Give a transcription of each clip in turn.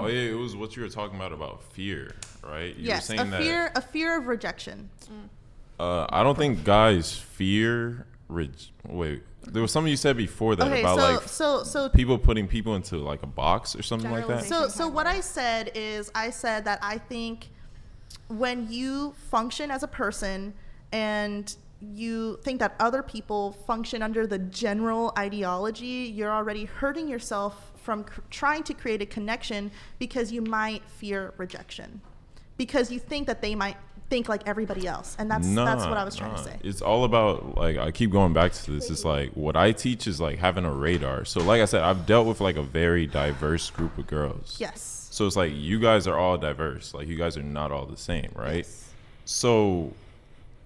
Oh yeah, it was what you were talking about fear, right? You yes, were saying a fear of rejection. I don't think guys fear. Wait, there was something you said before that about so people putting people into like a box or something like that. So what I said that I think when you function as a person and you think that other people function under the general ideology, you're already hurting yourself from trying to create a connection because you might fear rejection, because you think that they might think like everybody else, and that's what I was trying to say. It's all about, like, I keep going back to this. It's like what I teach is like having a radar. So like I said, I've dealt with like a very diverse group of girls. Yes. So it's like you guys are all diverse. Like you guys are not all the same, right? Yes. So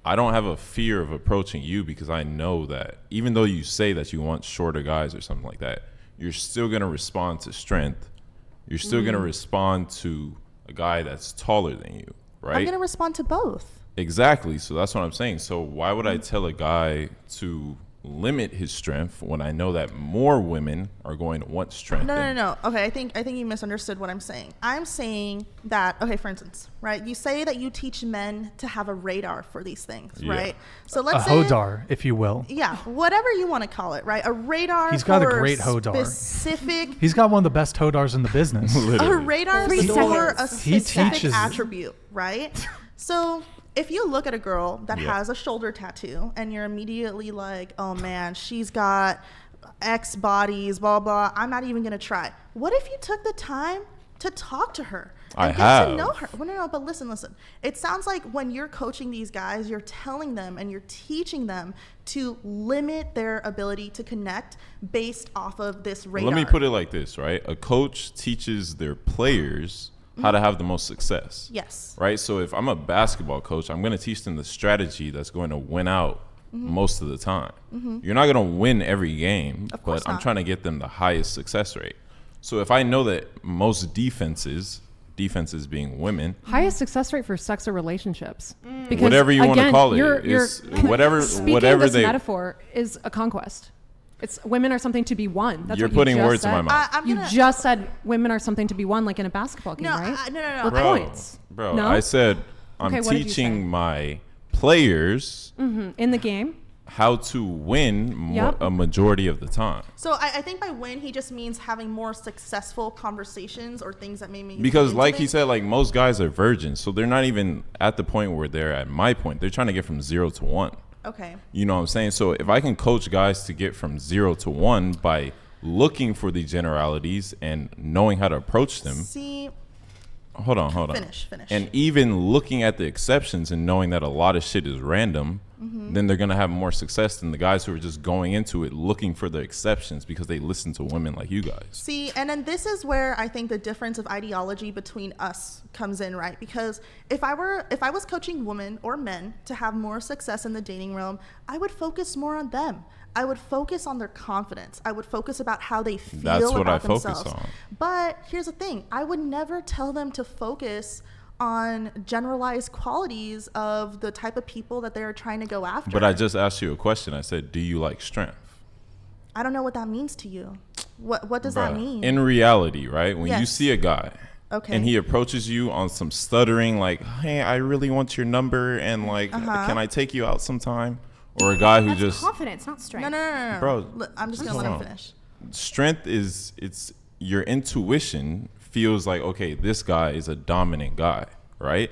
I don't have a fear of approaching you because I know that even though you say that you want shorter guys or something like that, you're still going to respond to strength. You're still going to respond to a guy that's taller than you, right? I'm going to respond to both. Exactly. So that's what I'm saying. So why would I tell a guy to limit his strength when I know that more women are going to want strength? No. Okay, I think you misunderstood what I'm saying. I'm saying that, okay, for instance, right? You say that you teach men to have a radar for these things, right? So let's say hodar, if you will. Yeah, whatever you want to call it, right? A radar. He's got a great hodar. Specific. He's got one of the best hodars in the business. A radar for a specific attribute, right? So if you look at a girl that has a shoulder tattoo and you're immediately like, oh man, she's got X bodies, blah, blah, I'm not even going to try. What if you took the time to talk to her and get to know her? Well, no, but listen. It sounds like when you're coaching these guys, you're telling them and you're teaching them to limit their ability to connect based off of this radar. Let me put it like this, right? A coach teaches their players how to have the most success. Yes. Right? So if I'm a basketball coach, I'm going to teach them the strategy that's going to win out most of the time. You're not going to win every game, but I'm trying to get them the highest success rate. So if I know that most defenses being women, highest success rate for sex or relationships, because whatever you want to call it, whatever this metaphor is a conquest. It's women are something to be won. That's you're what putting you just words said. in my mouth. You just said women are something to be won, like in a basketball game, right? No. With points. Bro, no? I said I'm teaching my players in the game how to win a majority of the time. So I think by win, he just means having more successful conversations or things that made me. Because like he said, like most guys are virgins, so they're not even at the point where they're at my point. They're trying to get from 0 to 1. Okay. You know what I'm saying? So if I can coach guys to get from 0 to 1 by looking for the generalities and knowing how to approach them. See. Hold on. Finish. And even looking at the exceptions and knowing that a lot of shit is random, then they're going to have more success than the guys who are just going into it looking for the exceptions because they listen to women like you guys. See, and then this is where I think the difference of ideology between us comes in, right? Because if I was coaching women or men to have more success in the dating realm, I would focus more on them. I would focus on their confidence. I would focus about how they feel That's what about I themselves. focus on. But here's the thing. I would never tell them to focus on generalized qualities of the type of people that they're trying to go after. But I just asked you a question. I said, do you like strength? I don't know what that means to you. What does that mean? In reality, right? When you see a guy and he approaches you on some stuttering, like, hey, I really want your number and like, can I take you out sometime? Or a guy who just confidence, not strength. No. Bro, I'm just gonna let him finish. Strength is your intuition feels like, okay, this guy is a dominant guy, right?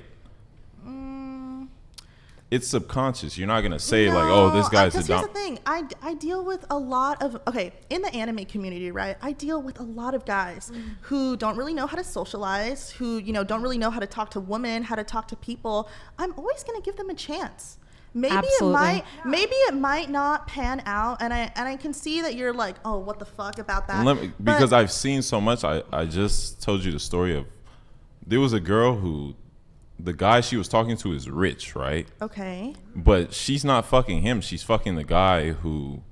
It's subconscious. You're not gonna say like, oh, this guy's a dominant. Here's the thing. I deal with a lot of in the anime community, right? I deal with a lot of guys who don't really know how to socialize, who don't really know how to talk to women, how to talk to people. I'm always gonna give them a chance. Maybe it might not pan out, and I can see that you're like, oh, what the fuck about that? Because I've seen so much. I just told you the story of there was a girl who the guy she was talking to is rich, right? Okay. But she's not fucking him. She's fucking the guy who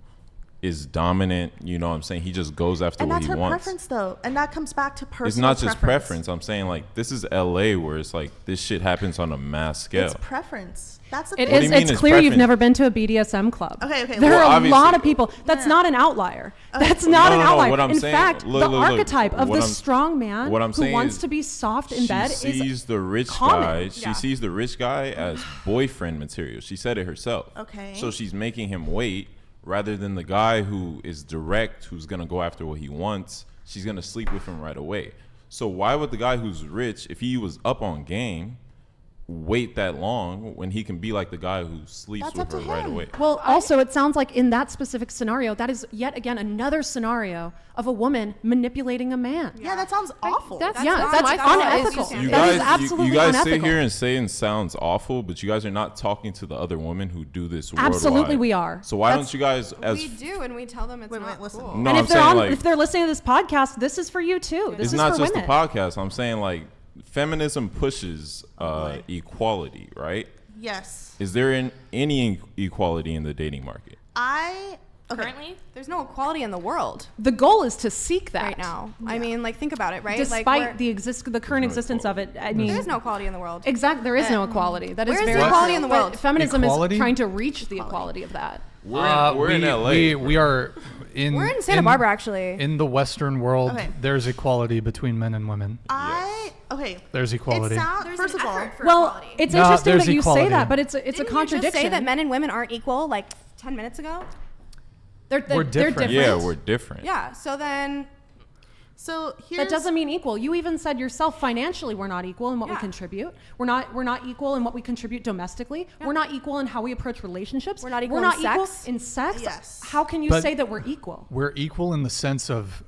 is dominant. You know what I'm saying? He just goes after And what that's he her wants. preference, though. And that comes back to personal It's not just preference. I'm saying, like, this is LA where it's like this shit happens on a mass scale. It's preference. That's the It thing. What do is. you mean It's it's clear you've preference? never been to a BDSM club. Okay. There Well, are a obviously- lot of people. That's not an outlier. That's not an No, outlier. what I'm In saying- fact, look, the look. archetype of What the I'm- strong man what I'm who saying wants is to be soft in she bed sees is the rich common. guy. She sees the rich guy as boyfriend material. She said it herself. Okay. So she's making him wait rather than the guy who is direct, who's gonna go after what he wants. She's gonna sleep with him right away. So why would the guy who's rich, if he was up on game, wait that long when he can be like the guy who sleeps That's with up to her right him. away? Well, also, it sounds like in that specific scenario, that is yet again another scenario of a woman manipulating a man. Yeah, that sounds awful. That's not that's my fault. unethical. You That is you absolutely guys unethical. sit here and say it sounds awful, but you guys are not talking to the other women who do this Absolutely worldwide. we are. So why That's- don't you guys, as We do, and we tell them it's Wait, not listen. cool. No, And I'm if they're saying, on, like, if they're listening to this podcast, this is for you too. This it's is not for just women. the podcast. I'm saying, like, feminism pushes equality, right? Yes. Is there any equality in the dating market? Currently, there's no equality in the world The goal is to seek that right now. I mean, like, think about it, right? despite like, the current existence of it. I mean, there is no equality in the world. exactly. There is no equality. That is Where is very the equality in true. the world? But feminism Equality? is trying to reach the equality of that. We're in LA. We are in. We're in Santa Barbara, actually. In the Western world, Okay. there's equality between men and women. There's equality. First of all, Well, it's No, interesting there's that you equality. say that, but it's a Didn't contradiction. you just say that men and women aren't equal like 10 minutes ago? They're different. different. Yeah, we're different. Yeah, so then so here's That doesn't mean equal. You even said yourself financially we're not equal in what we Yeah. contribute. We're not equal in what we contribute domestically. We're not equal in how we approach relationships. We're not equal in equal sex. in sex. Yes. How can you But- say that we're equal? We're equal in the sense of,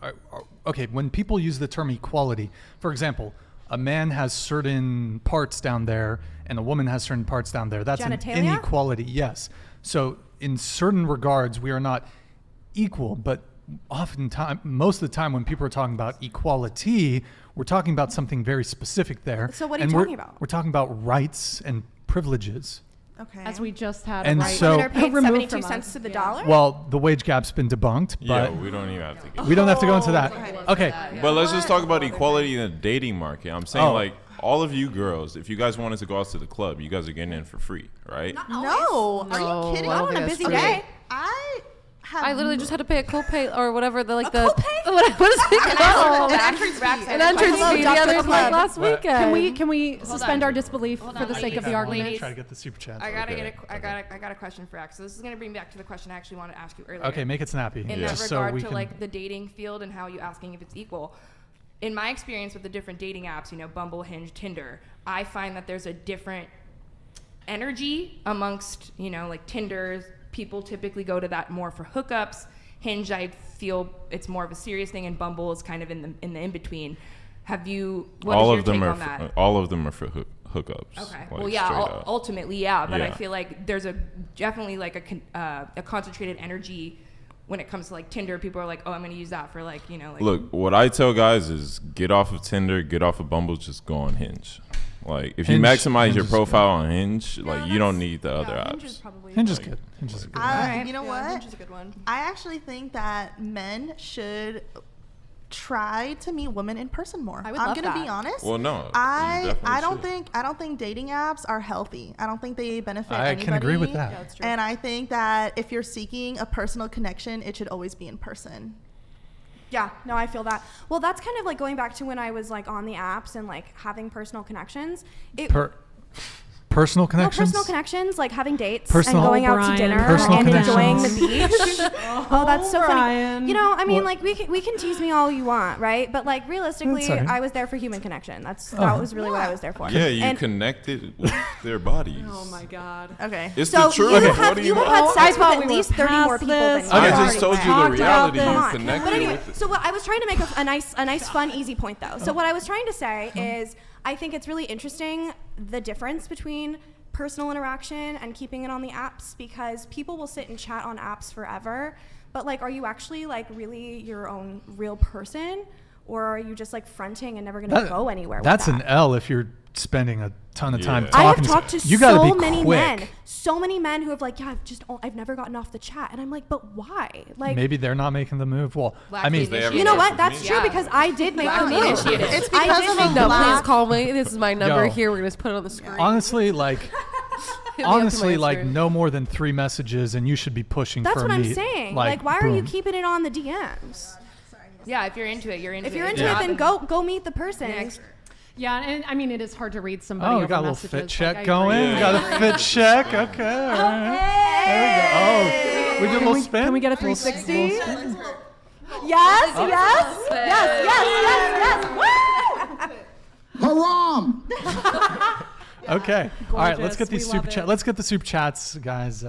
okay, when people use the term equality, for example, a man has certain parts down there and a woman has certain parts down there. That's an Genitalia? inequality, yes. So in certain regards, we are not equal, but oftentimes, most of the time when people are talking about equality, we're talking about something very specific there. So what are you And talking about? We're talking about rights and privileges. okay. As we just had And a right so- women are paid removed 72 from cents us. to the Yeah. dollar? Well, the wage gap's been debunked, Yeah, but we don't even have to get. we don't have to go into that. Okay. But let's just talk about equality in the dating market. I'm saying, Oh. like, all of you girls, if you guys wanted to go out to the club, you guys are getting in for free, right? No, are you kidding? Not on a busy Okay, day. I have. I literally just had to pay a copay or whatever. The like the copay? what is it called? An entrance fee. An entrance Hello, fee the Dr. other like Club. last weekend. Can we suspend our disbelief for the sake of the argument? ladies. Try to get the super chat. I gotta Okay, get I got a question for X. So this is gonna bring me back to the question I actually wanted to ask you earlier. Okay, make it snappy. In Just that so regard we to can- like the dating field and how you asking if it's equal. In my experience with the different dating apps, Bumble, Hinge, Tinder, I find that there's a different energy amongst, like Tinder's people typically go to that more for hookups. Hinge, I feel it's more of a serious thing, and Bumble is kind of in the in between. What is all your of them take are on that? all of them are for hookups. Okay. like, Well, yeah. straight up. Ultimately, yeah. But I Yeah. feel like there's definitely like a concentrated energy when it comes to like Tinder. People are like, oh, I'm going to use that for like like. Look, what I tell guys is get off of Tinder, get off of Bumble, just go on Hinge. Like, if you Hinge- maximize Hinge your is profile on Hinge, like, you don't need the other Hinge is apps. probably Hinge is good. Hinge is good. You know what? Hinge is a good one. I actually think that men should try to meet women in person more. I would I'm love gonna that. be honest. Well, no, you I definitely don't think dating apps are healthy. I don't think they benefit I anybody. can agree with that. Yeah, that's true. And I think that if you're seeking a personal connection, it should always be in person. Yeah, no, I feel that. Well, that's kind of like going back to when I was like on the apps and like having personal connections. Personal No, connections? personal connections, like having dates Personal- and going out to Brian. dinner Personal and enjoying the connections. beach. Oh, that's so Brian. funny. I mean, What? like we can tease me all you want, right? But like realistically, That's all right. I was there for human connection. That Oh. was really what I was there for. Yeah, you And connected with their bodies. Oh my God. Okay. It's so the truth. you What have do you mean? have had sex with thought at we were least 30 more past people this. than you. I already just told you went. the Talked reality. about You this. connected But anyway, with it. so what I was trying to make a nice, fun, easy point though. So what I was trying to say is, I think it's really interesting the difference between personal interaction and keeping it on the apps, because people will sit and chat on apps forever, but like, are you actually like really your own real person? or are you just like fronting and never gonna go anywhere? That's with that? an L if you're spending a ton of time Yeah. talking. I have talked to you gotta so be many quick. men, so many men who have like, yeah, I've never gotten off the chat, and I'm like, but why? Like, Maybe they're not making the move. Well, Lack I mean, of initiative. you know what? Yeah. That's true because I did make the move. initiative. It's I because did of make a the No, black. please call me. This is my number Yo. here. We're gonna just put it on the screen. honestly, like, Hit me up to my honestly, like Instagram. no more than 3 messages, and you should be pushing That's for what a I'm meet. saying. Like, why are you boom. keeping it on the DMs? Yeah, if you're into it, you're into it. If you're into Yeah. it, then go meet the person. Next. Yeah, and I mean, it is hard to read somebody Oh, over we got a little messages. fit Like, check I going. agree. We got I a agree. fit check. Okay. All right. There we go. Oh, we did a little spin. Can we get a Little 360? Yes, yes. Woo! Haram! Okay. All right. Let's Gorgeous. get these We super love chats. it. Let's get the super chats, guys.